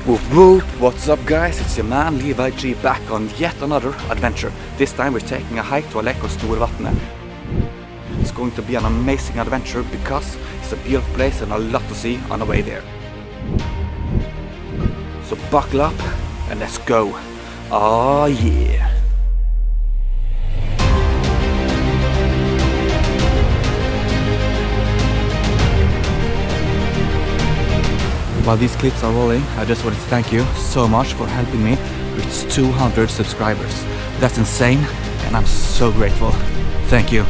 Whoop whoop, what's up guys, it's your man Levi G back on yet another adventure. This time we're taking a hike to a lake of Storevatnet. It's going to be an amazing adventure because it's a beautiful place and a lot to see on the way there. So buckle up and let's go. Oh yeah. While these clips are rolling, I just wanted to thank you so much for helping me reach 200 subscribers. That's insane and I'm so grateful. Thank you.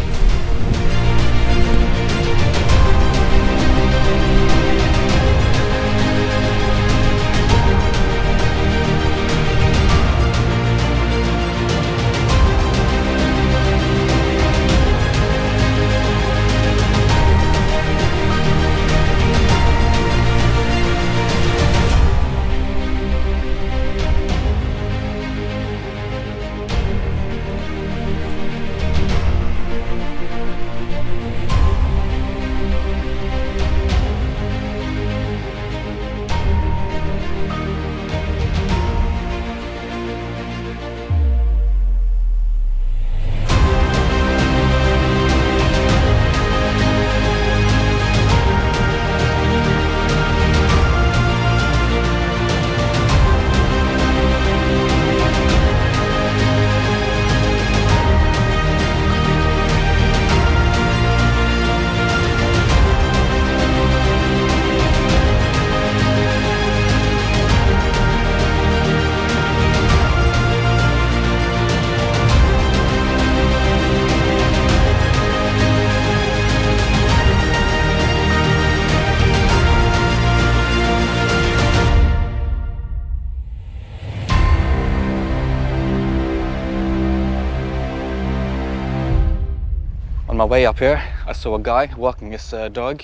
On my way up here, I saw a guy walking his dog,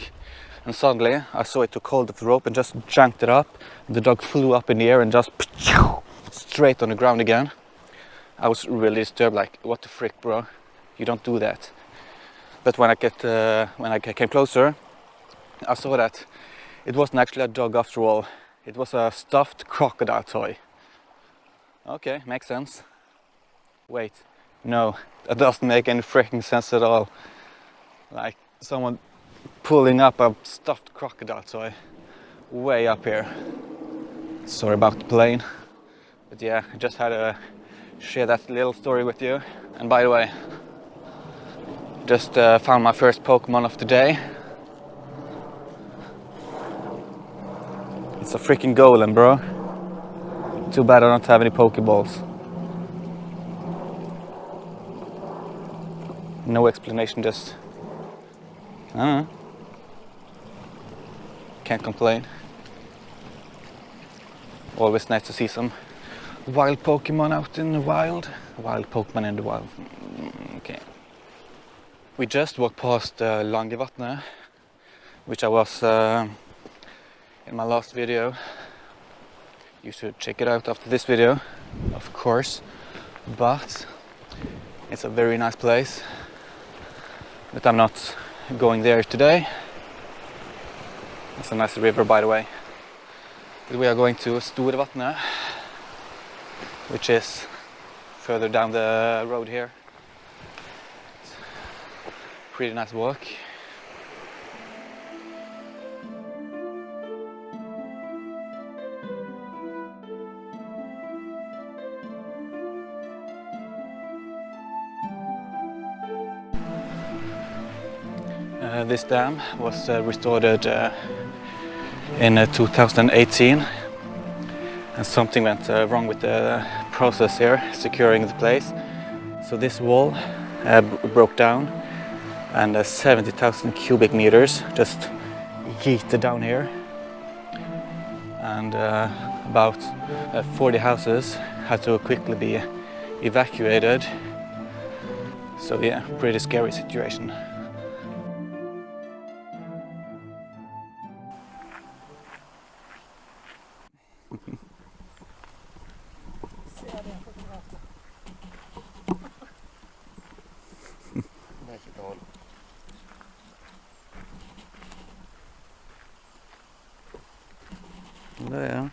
and suddenly I saw it took hold of the rope and just janked it up. The dog flew up in the air and just straight on the ground again. I was really disturbed, like, what the frick, bro? You don't do that. But when I came closer, I saw that it wasn't actually a dog after all. It was a stuffed crocodile toy. Okay, makes sense. Wait. No, that doesn't make any freaking sense at all. Like someone pulling up a stuffed crocodile toy way up here. Sorry about the plane. But yeah, I just had to share that little story with you. And by the way, just found my first Pokemon of the day. It's a freaking golem, bro. Too bad I don't have any Pokeballs. No explanation, just, I don't know. Can't complain. Always nice to see some wild Pokemon out in the wild. Wild Pokemon in the wild. Okay. We just walked past Langevatnet, which I was in my last video. You should check it out after this video, of course. But it's a very nice place. But I'm not going there today. It's a nice river, by the way. But we are going to Storevatnet, which is further down the road here. It's a pretty nice walk. This dam was restored in 2018, and something went wrong with the process here, securing the place. So this wall broke down, and 70,000 cubic meters just yeeted down here, and about 40 houses had to quickly be evacuated. So yeah, pretty scary situation. Det är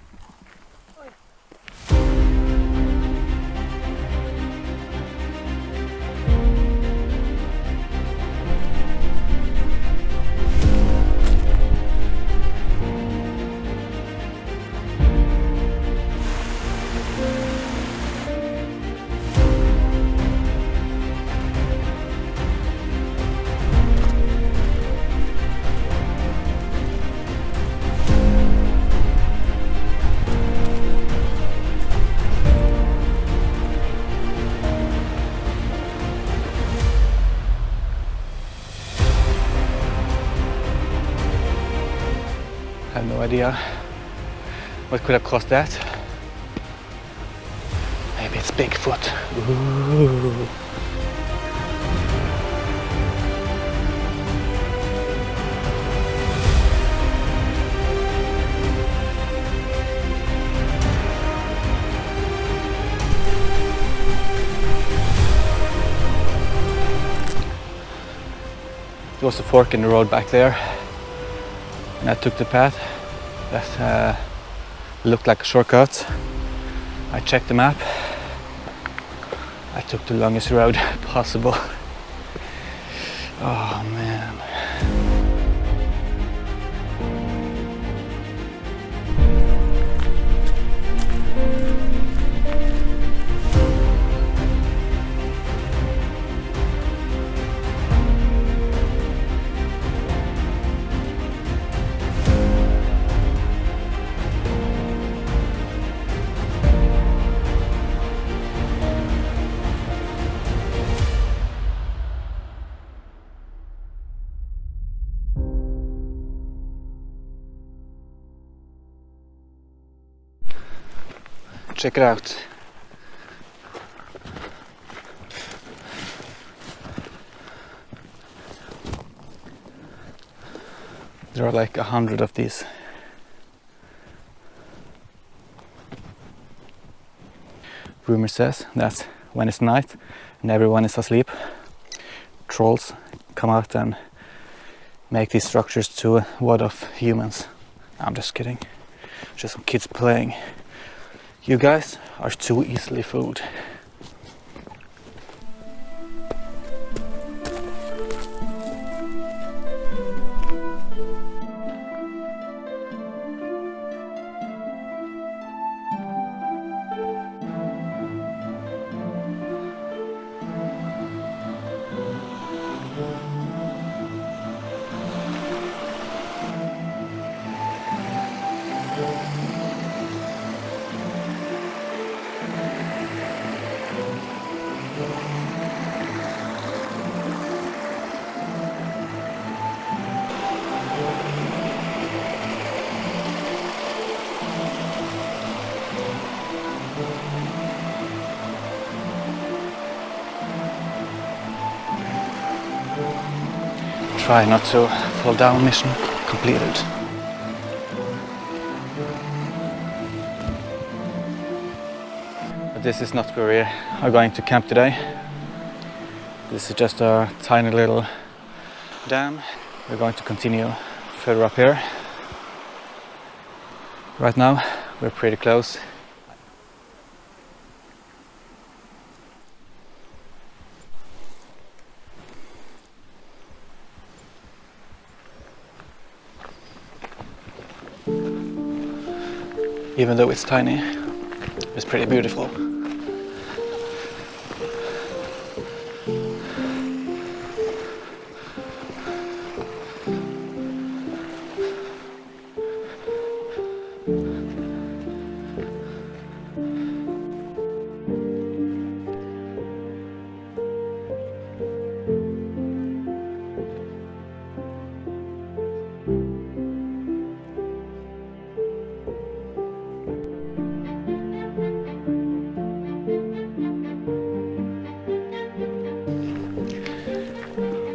idea what could have caused that. Maybe it's Bigfoot. Ooh. There was a fork in the road back there, and I took the path that looked like a shortcut. I checked the map. I took the longest road possible. Oh man. Check it out. There are like 100 of these. Rumor says that when it's night and everyone is asleep, trolls come out and make these structures to a ward off humans. I'm just kidding. Just some kids playing. You guys are too easily fooled. Try not to fall down. Mission completed. But this is not where we are going to camp today. This is just a tiny little dam. We're going to continue further up here. Right now we're pretty close. Even though it's tiny, it's pretty beautiful.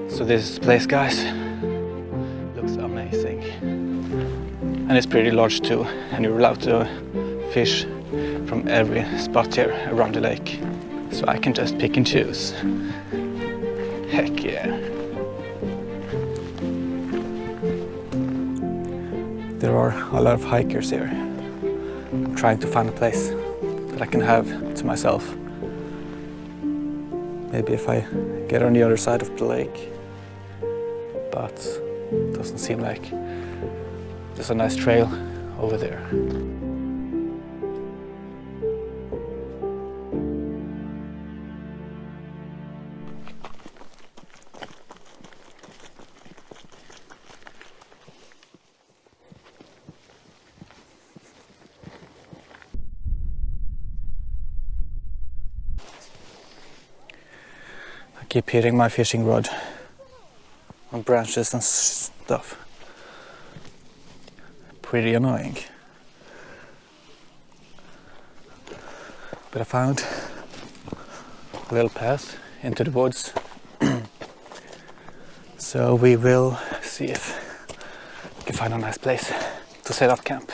So this place, guys, looks amazing, and it's pretty large too, and you're allowed to fish from every spot here around the lake, so I can just pick and choose. Heck yeah. There are a lot of hikers here. I'm trying to find a place that I can have to myself. Maybe if I get on the other side of the lake. But it doesn't seem like there's a nice trail over there. I keep hitting my fishing rod on branches and stuff. pretty annoying. But I found a little path into the woods. So we will see if we can find a nice place to set up camp.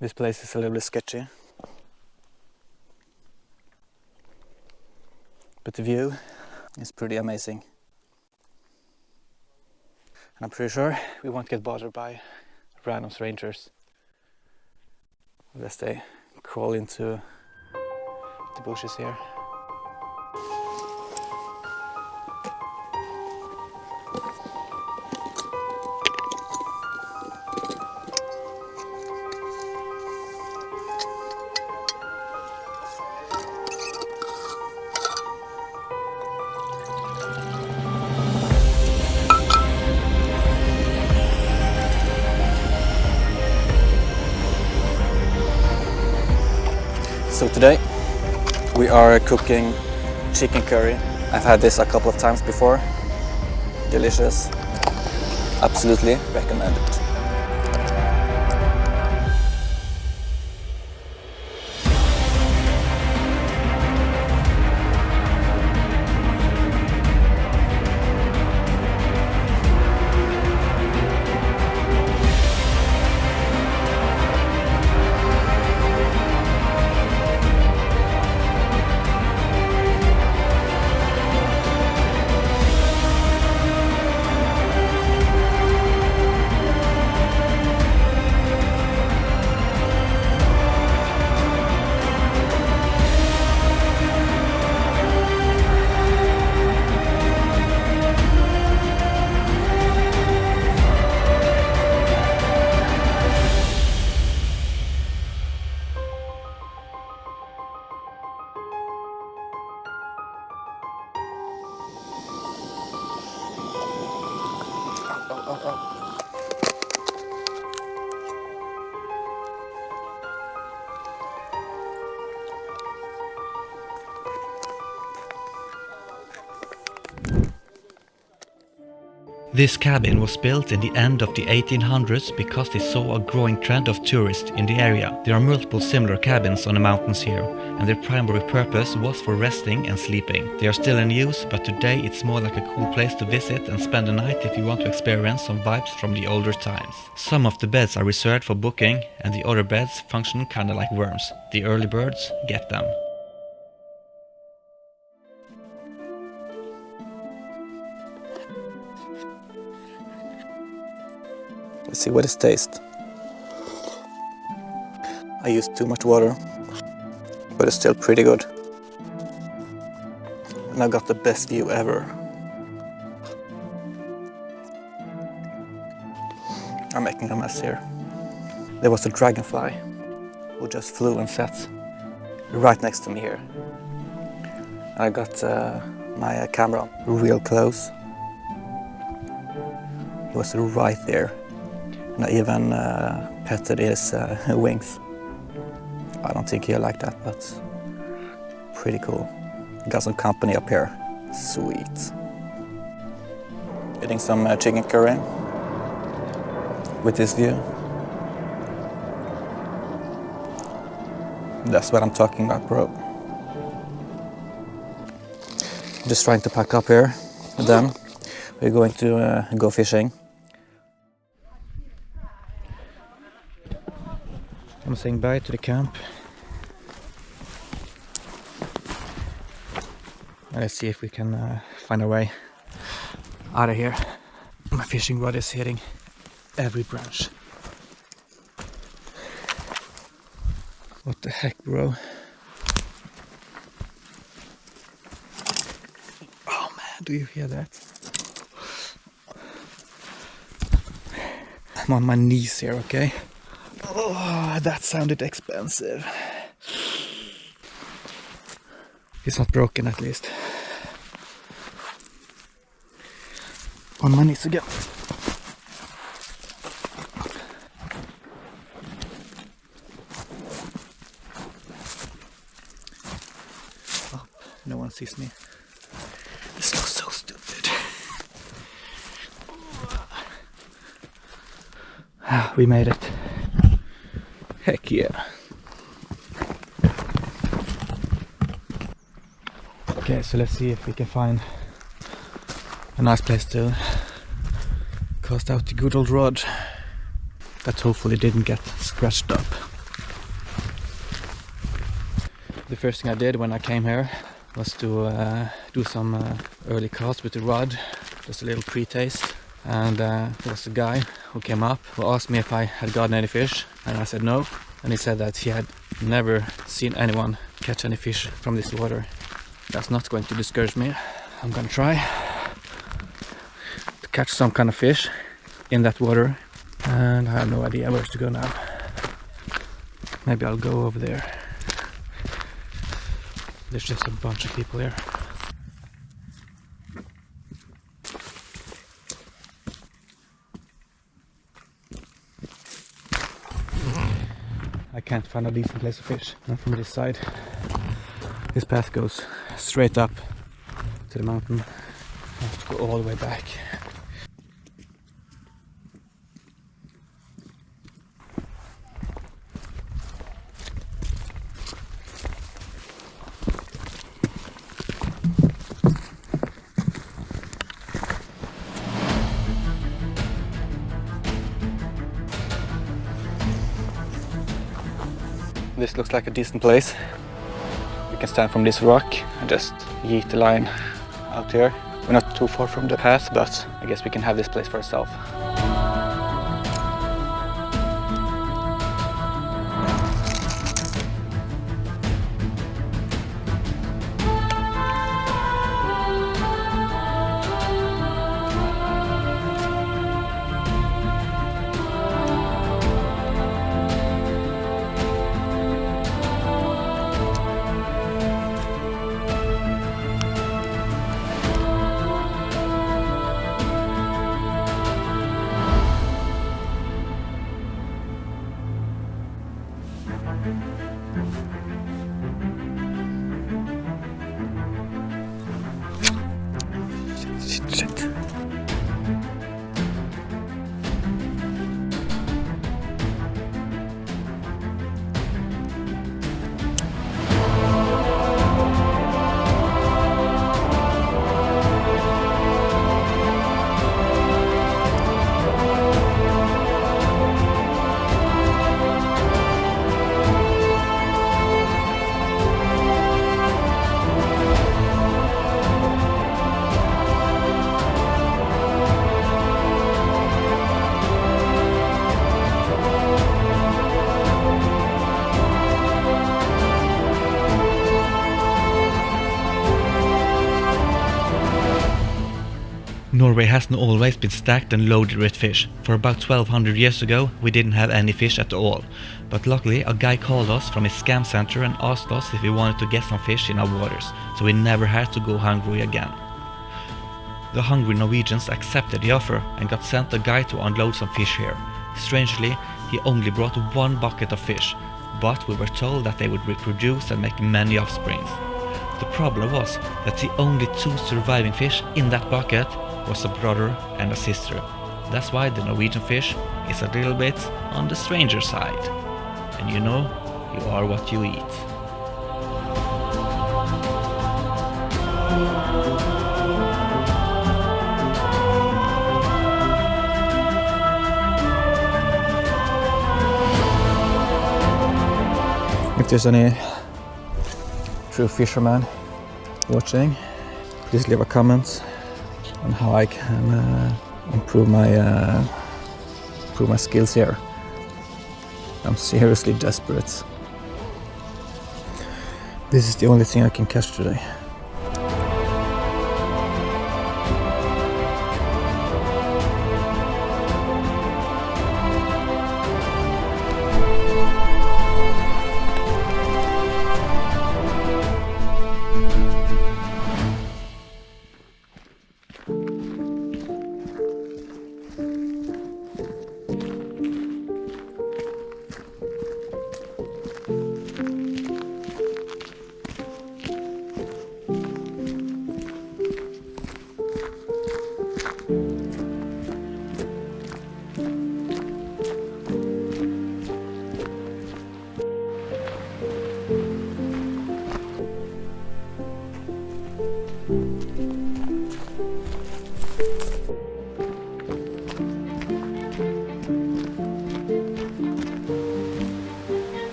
This place is a little bit sketchy, but the view is pretty amazing. And I'm pretty sure we won't get bothered by random strangers unless they crawl into the bushes here. So today we are cooking chicken curry. I've had this a couple of times before. Delicious. Absolutely recommend it. This cabin was built in the end of the 1800s because they saw a growing trend of tourists in the area. There are multiple similar cabins on the mountains here, and their primary purpose was for resting and sleeping. They are still in use, but today it's more like a cool place to visit and spend the night if you want to experience some vibes from the older times. Some of the beds are reserved for booking, and the other beds function kinda like worms. The early birds get them. Let's see what it tastes. I used too much water, but it's still pretty good. And I got the best view ever. I'm making a mess here. There was a dragonfly who just flew and sat right next to me here. And I got my camera real close. He was right there. And I even petted his wings. I don't think he'll like that, but pretty cool. Got some company up here. Sweet. Eating some chicken curry with this view. That's what I'm talking about, bro. Just trying to pack up here. And then we're going to go fishing. I'm saying bye to the camp. And let's see if we can find a way out of here. My fishing rod is hitting every branch. What the heck, bro? Oh man, do you hear that? I'm on my knees here, okay? Oh, that sounded expensive. It's not broken, at least. On my knees again. no one sees me. This looks so stupid. We made it. Heck yeah. Okay, so let's see if we can find a nice place to cast out the good old rod that hopefully didn't get scratched up. The first thing I did when I came here was to do some early casts with the rod, just a little pre-taste. And there was a guy who came up who asked me if I had gotten any fish, and I said no. And he said that he had never seen anyone catch any fish from this water. That's not going to discourage me. I'm gonna try to catch some kind of fish in that water, and I have no idea where to go now. Maybe I'll go over there. There's just a bunch of people here. I can't find a decent place to fish, not from this side. This path goes straight up to the mountain. I have to go all the way back. This looks like a decent place. We can stand from this rock and just yeet the line out here. We're not too far from the path, but I guess we can have this place for ourselves. Shit. Norway hasn't always been stacked and loaded with fish. For about 1200 years ago, we didn't have any fish at all. But luckily, a guy called us from his scam center and asked us if we wanted to get some fish in our waters, so we never had to go hungry again. The hungry Norwegians accepted the offer and got sent a guy to unload some fish here. Strangely, he only brought one bucket of fish, but we were told that they would reproduce and make many offsprings. The problem was that the only two surviving fish in that bucket was a brother and a sister. That's why the Norwegian fish is a little bit on the stranger side. And you know, you are what you eat. If there's any true fisherman watching, please leave a comment on how I can improve my skills here. I'm seriously desperate. This is the only thing I can catch today.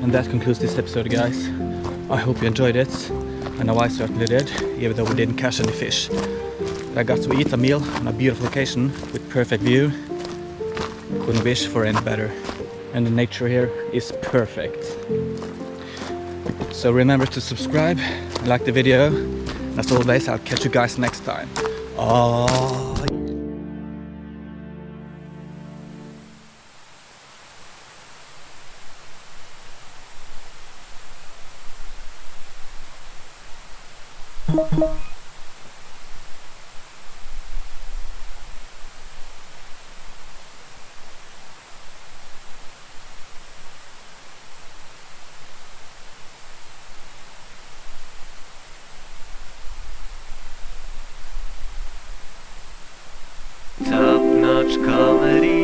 And that concludes this episode, guys. I hope you enjoyed it. I know I certainly did, even though we didn't catch any fish. But I got to eat a meal on a beautiful location with perfect view. Couldn't wish for any better. And the nature here is perfect. So remember to subscribe, like the video. And as always, I'll catch you guys next time. Oh. Top-notch comedy.